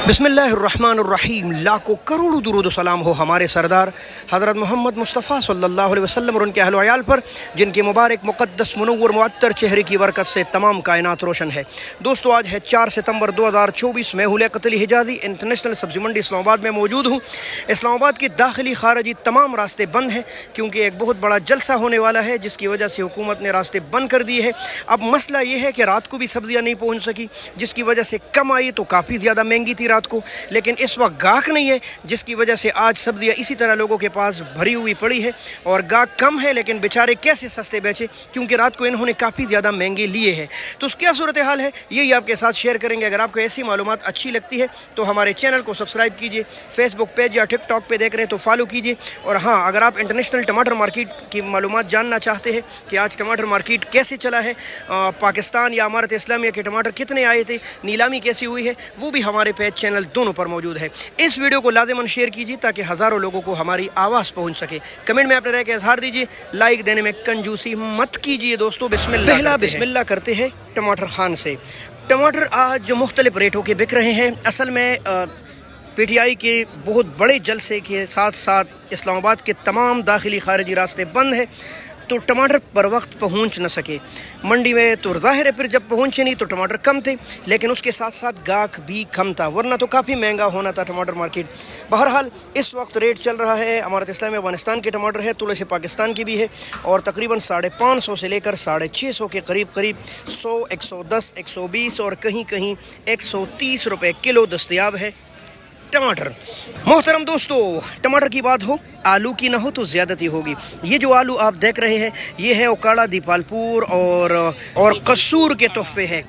बिस्मिल्लाहिर्रहमानिर्रहीम। लाखों करोड़ों दुरूद सलाम हो हमारे सरदार हज़रत मोहम्मद मुस्तफ़ा सल्लल्लाहु अलैहि वसल्लम और उनके अहल व अयाल पर, जिनके मुबारक मुक़द्दस मुनव्वर मुअत्तर चेहरे की बरकत से तमाम कायनात रोशन है। दोस्तों, आज है 4 सितंबर 2024। मैं हुले-क़त्ल हिजाज़ी इंटरनेशनल सब्ज़ी मंडी इस्लामाबाद में मौजूद हूँ। इस्लामाबाद की दाखिली खारजी तमाम रास्ते बंद हैं क्योंकि एक बहुत बड़ा जलसा होने वाला है, जिसकी वजह से हुकूमत ने रास्ते बंद कर दिए हैं। अब मसला ये है कि रात को भी सब्ज़ियाँ नहीं पहुँच सकी, जिसकी वजह से कम आई तो काफ़ी ज़्यादा महंगी थी रात को, लेकिन इस वक्त गाहक नहीं है, जिसकी वजह से आज सब्जियां इसी तरह लोगों के पास भरी हुई पड़ी है और गाहक कम है, लेकिन बेचारे कैसे सस्ते बेचे क्योंकि रात को इन्होंने काफ़ी ज़्यादा महंगे लिए हैं। तो क्या सूरत हाल है यही आपके साथ शेयर करेंगे। अगर आपको ऐसी मालूमात अच्छी लगती है तो हमारे चैनल को सब्सक्राइब कीजिए, फेसबुक पेज या टिकटॉक पे देख रहे हैं तो फॉलो कीजिए। और हाँ, अगर आप इंटरनेशनल टमाटर मार्केट की मालूमात जानना चाहते हैं कि आज टमाटर मार्केट कैसे चला है, पाकिस्तान या इमारत इस्लामिया के टमाटर कितने आए थे, नीलामी कैसी हुई है, वो भी हमारे पेज चैनल दोनों पर मौजूद है। इस वीडियो को लाज़िमन शेयर कीजिए ताकि हज़ारों लोगों को हमारी आवाज़ पहुंच सके। कमेंट में अपने राय का इजहार दीजिए, लाइक देने में कंजूसी मत कीजिए। दोस्तों, बिस्मिल्लाह करते हैं टमाटर खान से। टमाटर आज जो मुख्तलिफ रेटों के बिक रहे हैं, असल में PTI के बहुत बड़े जलसे के साथ साथ इस्लामाबाद के तमाम दाखिली खारजी रास्ते बंद हैं तो टमाटर पर वक्त पहुंच न सके मंडी में। तो ज़ाहिर है फिर जब पहुंचे नहीं तो टमाटर कम थे, लेकिन उसके साथ साथ गाहक भी कम था, वरना तो काफ़ी महंगा होना था टमाटर मार्केट। बहरहाल इस वक्त रेट चल रहा है, इमारत इस्लामिया अफगानिस्तान के टमाटर है, थोड़े से पाकिस्तान की भी है, और तकरीबन 550 से लेकर 650 के करीब 100, 110, 120 और कहीं कहीं 130 रुपये किलो दस्तयाब है टमाटर। मोहतरम दोस्तों, टमाटर की बात हो, आलू की ना हो तो ज़्यादती होगी। ये जो आलू आप देख रहे हैं ये है ओकाड़ा, दीपालपुर और कसूर के तोहफे है।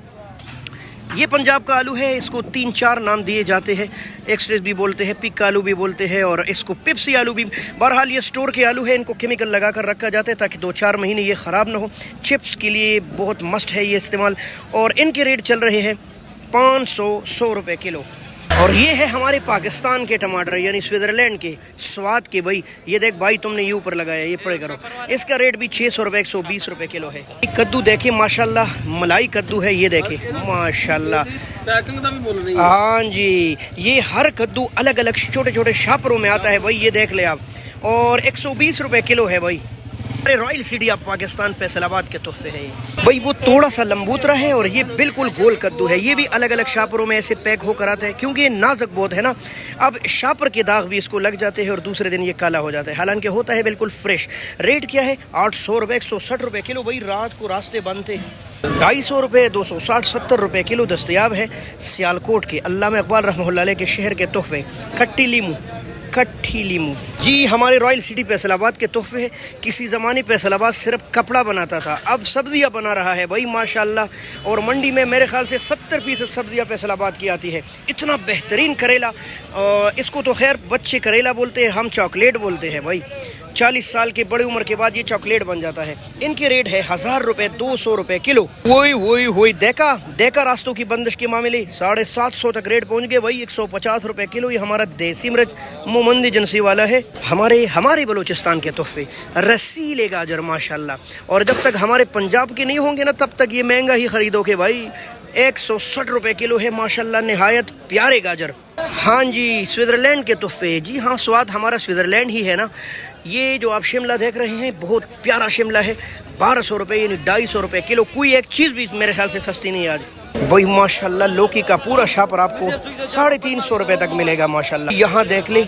ये पंजाब का आलू है, इसको 3-4 नाम दिए जाते हैं, एक्सप्रेस भी बोलते हैं, पिक आलू भी बोलते हैं और इसको पिप्सी आलू भी। बहरहाल ये स्टोर के आलू है, इनको केमिकल लगा कर रखा जाता है ताकि 2-4 महीने ये ख़राब ना हो। चिप्स के लिए बहुत मस्ट है ये इस्तेमाल, और इनके रेट चल रहे हैं 500 रुपये किलो। और ये है हमारे पाकिस्तान के टमाटर, यानी स्विट्ज़रलैंड के स्वाद के। भाई ये देख भाई, तुमने ये ऊपर लगाया, ये पड़े करो। इसका रेट भी 600 रुपये, 120 रुपये किलो है। कद्दू देखे माशाल्लाह, मलाई कद्दू है, ये देखे माशाल्लाह। हाँ जी, ये हर कद्दू अलग अलग छोटे छोटे शापरों में आता है भाई, ये देख ले आप। और 120 रुपये किलो है भाई। अरे royal city of Pakistan Faisalabad के तोहफे है भाई। वो थोड़ा सा लंबूतरा है और ये बिल्कुल गोल कद्दू है। ये भी अलग अलग शापरों में ऐसे पैक होकर आता है क्योंकि ये नाजुक बहुत है ना। अब शापर के दाग भी इसको लग जाते हैं और दूसरे दिन ये काला हो जाता है, हालांकि होता है बिल्कुल फ्रेश। रेट क्या है? 800 रुपये, 160 रुपये किलो। भाई रात को रास्ते बंद थे, 250 रुपये, 260-70 रुपये किलो दस्तयाब है। सियालकोट के अल्लामा इकबाल रहमतुल्लाह अलैह के शहर के तोहफे कट्ठी लीमू जी, हमारे रॉयल सिटी फैसलाबाद के तोहफे है। किसी ज़माने फैसलाबाद सिर्फ कपड़ा बनाता था, अब सब्जियां बना रहा है भाई माशाल्लाह। और मंडी में मेरे ख्याल से 70% सब्जियां फैसलाबाद की आती है। इतना बेहतरीन करेला, इसको तो खैर बच्चे करेला बोलते हैं, हम चॉकलेट बोलते हैं भाई। 40 साल के बड़ी उम्र के बाद ये चॉकलेट बन जाता है। इनके रेट है 1000 रुपये, 200 रुपये किलो। वही देखा रास्तों की बंदिश के मामले 750 तक रेट पहुंच गए भाई। 150 रुपये किलो। ये हमारा देसी मिर्च मोमंदी एजेंसी वाला है। हमारे बलूचिस्तान के तोहफे रसीले गाजर माशाल्लाह, और जब तक हमारे पंजाब के नहीं होंगे ना तब तक ये महंगा ही खरीदोगे भाई। 160 रुपये किलो है माशाल्लाह, निहायत प्यारे गाजर। हाँ जी, स्विट्ज़रलैंड के तोहफे। जी हाँ, स्वाद हमारा स्विट्ज़रलैंड ही है ना। ये जो आप शिमला देख रहे हैं बहुत प्यारा शिमला है, 1200 रुपये यानी 250 रुपये किलो। कोई एक चीज़ भी मेरे ख्याल से सस्ती नहीं आज भाई माशाल्लाह। लौकी का पूरा शापर आपको 350 रुपये तक मिलेगा माशाल्लाह। यहाँ देख ले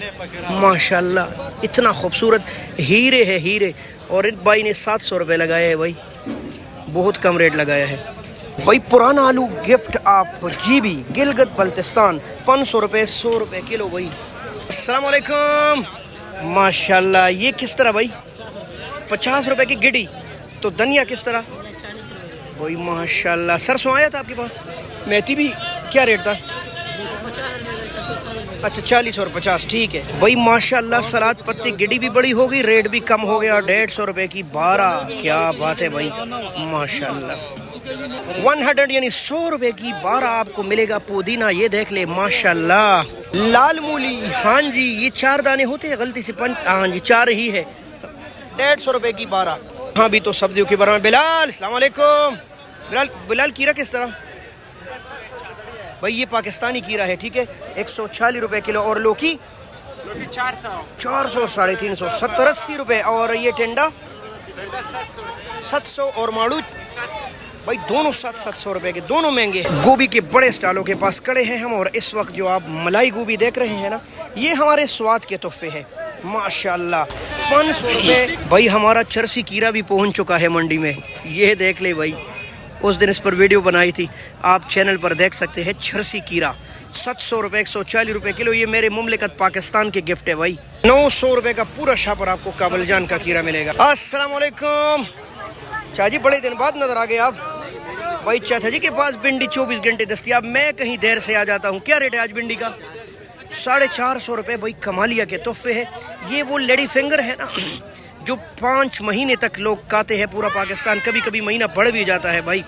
माशाल्लाह, इतना खूबसूरत हीरे है, हीरे। और इन भाई ने 700 रुपये लगाए हैं भाई, बहुत कम रेट लगाया है भाई। पुराना आलू गिफ्ट आप GB गिलगित बल्तिस्तान 500 रुपये, 100 रुपये किलो भाई। अस्सलाम वालेकुम माशाल्लाह। ये किस तरह भाई? 50 रुपये की गिडी। तो धनिया किस तरह भाई माशाल्लाह। सरसों आया था आपके पास? मेथी भी क्या रेट था? अच्छा 40 और 50, ठीक है भाई माशाल्लाह। सलाद पत्ती गिडी भी बड़ी हो गई, रेट भी कम हो गया, 150 रुपये की 12। क्या बात है भाई माशाल्लाह। 100 यानी 100 रुपये की 12 आपको मिलेगा पुदीना। ये देख ले माशाल्लाह। लाल मूली, हाँ जी, ये 4 दाने होते हैं, गलती से 5, हाँ जी 4 ही है। 150 रुपये की 12। हाँ भी तो सब्जियों के बारे में। बिलाल, अस्सलाम वालेकुम। बिलाल, कीरा किस तरह? भाई ये पाकिस्तानी कीरा है, ठीक है, 140 रुपए किलो। और लौकी 400 350 70-80 रुपए। और ये टेंडा 700। और माड़ू भाई दोनों 700 रुपए के, दोनों महंगे। गोभी के बड़े स्टालों के पास खड़े हैं हम, और इस वक्त जो आप मलाई गोभी देख रहे हैं ना, ये हमारे स्वाद के तोहफे हैं माशाल्लाह। 500 रुपए। भाई हमारा चरसी कीरा भी पहुंच चुका है मंडी में, ये देख ले भाई, उस दिन इस पर वीडियो बनाई थी, आप चैनल पर देख सकते हैं। चरसी कीरा 700 रुपए 140 रुपए किलो। ये मेरे मुमलिकत पाकिस्तान के गिफ्ट है भाई। 900 रुपए का पूरा शापर आपको काबुल जान का कीरा मिलेगा। अस्सलाम वालेकुम चाची, बड़े दिन बाद नजर आ गए आप। भाई चाचा जी के पास भिंडी 24 घंटे दस्तियाब, मैं कहीं देर से आ जाता हूँ। क्या रेट है आज भिंडी का? 450 रुपए। भाई कमालिया के तोहफे है। ये वो लेडी फिंगर है ना, जो 5 महीने तक लोग खाते हैं पूरा पाकिस्तान, कभी कभी महीना बढ़ भी जाता है भाई।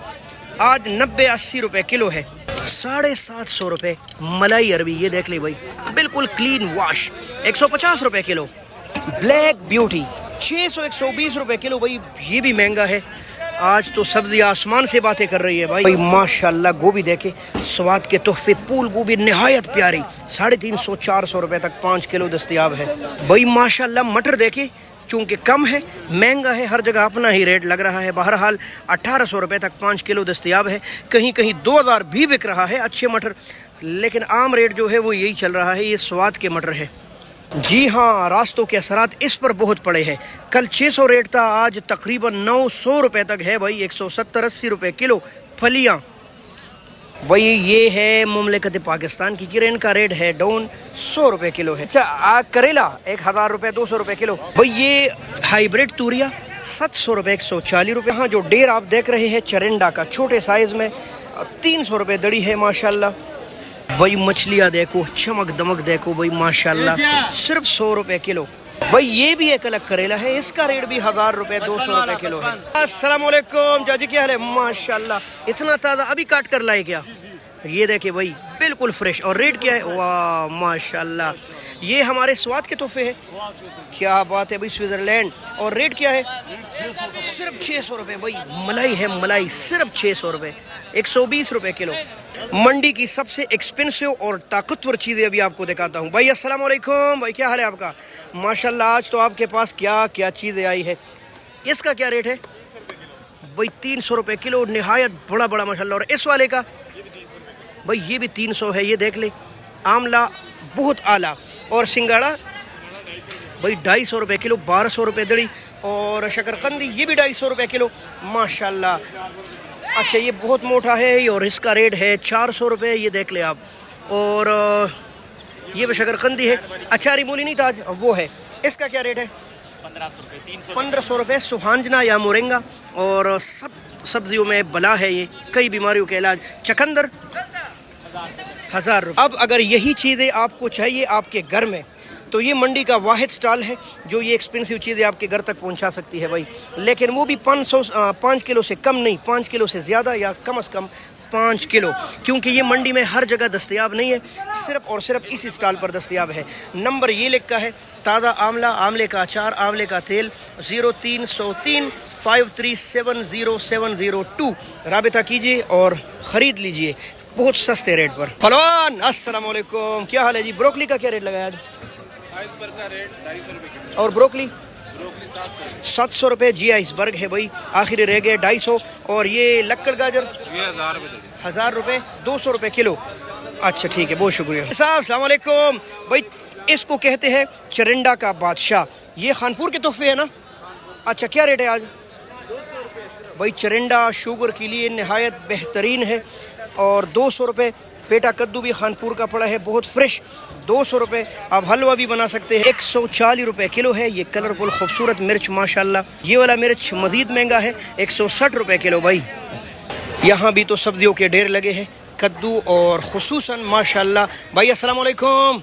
आज 90-80 रुपए किलो है। 750 रुपए मलाई अरबी, ये देख ले भाई, बिल्कुल क्लीन वॉश, 150 रुपए किलो। ब्लैक ब्यूटी 600-120 रुपए किलो। भाई ये भी महंगा है। आज तो सब्जी आसमान से बातें कर रही है भाई। माशाल्लाह गोभी देखे, स्वाद के तोहफे, फूल गोभी नहायत प्यारी, 350-400 रुपए तक 5 किलो दस्तयाब है भाई माशाल्लाह। मटर देखे, चूंकि कम है, महंगा है, हर जगह अपना ही रेट लग रहा है। बहरहाल 1800 रुपए तक 5 किलो दस्तयाब है। कहीं कहीं 2000 भी बिक रहा है अच्छे मटर, लेकिन आम रेट जो है वो यही चल रहा है। ये स्वाद के मटर है। जी हाँ, रास्तों के असरात इस पर बहुत पड़े हैं। कल 600 रेट था, आज तकरीबन 900 रुपए तक है भाई, 170-80 रुपए किलो फलियाँ। भाई ये है मुमलिकत पाकिस्तान की किरण का रेट है डाउन, 100 रुपए किलो है। अच्छा करेला 1000 रुपए 200 रुपए किलो। भाई ये हाइब्रिड तूरिया 700 रुपए 140 रुपए। हाँ जो डेर आप देख रहे हैं चरिंडा का, छोटे साइज में 300 रुपए दड़ी है माशाल्लाह। भाई मछलियाँ देखो, चमक दमक देखो भाई माशाल्लाह, सिर्फ 100 रुपए किलो। भाई ये भी एक अलग करेला है, इसका रेट भी 1000 रुपए 200 रुपए किलो है। अस्सलाम वालेकुम जाजी, क्या हाल है? माशाल्लाह, इतना ताज़ा अभी काट कर लाए क्या? ये देखे भाई बिल्कुल फ्रेश। और रेट क्या है? वाह माशाल्लाह, ये हमारे स्वाद के तोहफे हैं। क्या बात है भाई, स्विट्जरलैंड। और रेट क्या है? सिर्फ 600 रुपए। भाई मलाई है, मलाई सिर्फ 600 रुपए, 120 रुपए किलो। मंडी की सबसे एक्सपेंसिव और ताकतवर चीज़ें अभी आपको दिखाता हूँ। भाई अस्सलाम वालेकुम, भाई क्या हाल है आपका? माशाल्लाह आज तो आपके पास क्या क्या चीज़ें आई है। इसका क्या रेट है? भाई 300 रुपए किलो, नहायत बड़ा बड़ा माशाल्लाह। और इस वाले का? भाई ये भी 300 है, ये देख ले। आमला बहुत आला। और सिंगाड़ा भाई 250 रुपए किलो, 1200 रुपए दड़ी। और शकरकंदी ये भी 250 रुपए किलो माशाल्लाह। अच्छा ये बहुत मोटा है और इसका रेट है 400 रुपए, ये देख ले आप। और ये भी शकरकंदी है। अच्छा रिमूली नहीं ताज वो है, इसका क्या रेट है? 1500 रुपए। सुहांजना या मोरिंगा, और सब सब्जियों में बला है ये, कई बीमारियों के इलाज। चकंदर 1000 रुपये। अब अगर यही चीज़ें आपको चाहिए आपके घर में, तो ये मंडी का वाहिद स्टॉल है जो ये एक्सपेंसिव चीज़ें आपके घर तक पहुंचा सकती है भाई। लेकिन वो भी 5 किलो से कम नहीं, 5 किलो से ज़्यादा, या कम से कम 5 किलो, क्योंकि ये मंडी में हर जगह दस्तयाब नहीं है, सिर्फ और सिर्फ इसी स्टॉल पर दस्तयाब है। नंबर ये लिखा है, ताज़ा आंवला, आंवले का अचार, आंवले का तेल, 0303 5370702। राबिता कीजिए और ख़रीद लीजिए बहुत सस्ते रेट पर। फलवान अस्सलाम वालेकुम, क्या हाल है जी? ब्रोकली का क्या रेट लगाया आज? आइसबर्ग का रेट 250 रुपए किलो। और ब्रोकली 700 रुपए। जी आइसबर्ग है भाई, आखिरी रह गए 250। और ये लक्कड़ गाजर 1000 रुपए 200 रुपए किलो। अच्छा ठीक है, बहुत शुक्रिया साहब। अस्सलाम वालेकुम। भाई इसको कहते हैं चरिंडा का बादशाह, ये खानपुर के तोहफे है ना? अच्छा क्या रेट है आज? भाई चरिंडा शुगर के लिए नहायत बेहतरीन है, और 200 रुपये। पेटा कद्दू भी खानपुर का पड़ा है, बहुत फ्रेश, 200 रुपये। आप हलवा भी बना सकते हैं, 140 रुपये किलो है। ये कलरफुल खूबसूरत मिर्च माशाल्लाह। ये वाला मिर्च मज़ीद महंगा है, 160 रुपये किलो भाई। यहाँ भी तो सब्जियों के ढेर लगे हैं, कद्दू और खुसूसन माशाल्लाह। भाई अस्सलाम वालेकुम।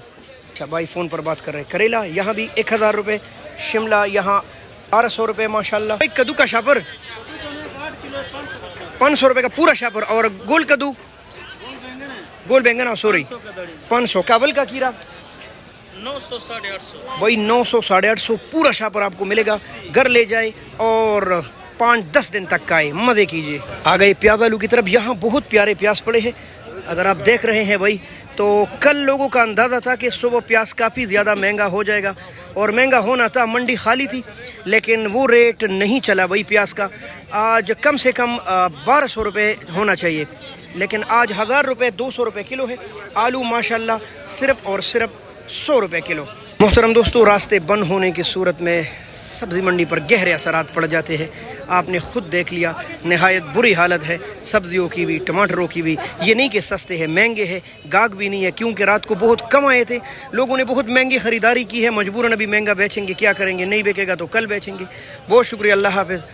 अच्छा भाई फ़ोन पर बात कर रहे हैं। करेला यहाँ भी 1000 रुपये, शिमला यहाँ 1200 रुपये माशाल्लाह। भाई कद्दू का शापर 500 रुपये का पूरा शापर। और गोल कद्दू, गोल बैंगन सॉरी 500। काबल का कीरा 900 850 भाई 900 850 पूरा शापर आपको मिलेगा। घर ले जाए और 5-10 दिन तक का मज़े कीजिए। आ गए प्याज आलू की तरफ। यहाँ बहुत प्यारे प्याज पड़े हैं, اگر آپ دیکھ رہے ہیں بھائی تو کل لوگوں کا اندازہ تھا کہ صبح پیاز کافی زیادہ مہنگا ہو جائے گا اور مہنگا ہونا تھا, منڈی خالی تھی, لیکن وہ ریٹ نہیں چلا بھائی پیاز کا. آج کم سے کم 1200 روپے ہونا چاہیے, لیکن آج 1000 روپے 200 روپے کلو ہے. آلو ماشاءاللہ صرف اور صرف 100 روپے کلو. محترم دوستو, راستے بند ہونے کی صورت میں سبزی منڈی پر گہرے اثرات پڑ جاتے ہیں. آپ نے خود دیکھ لیا, نہایت بری حالت ہے سبزیوں کی بھی, ٹماٹروں کی بھی. یہ نہیں کہ سستے ہیں, مہنگے ہیں, گاہک بھی نہیں ہے, کیونکہ رات کو بہت کم آئے تھے, لوگوں نے بہت مہنگی خریداری کی ہے, مجبوراً ابھی مہنگا بیچیں گے, کیا کریں گے, نہیں بیکے گا تو کل بیچیں گے. بہت شکریہ, اللہ حافظ.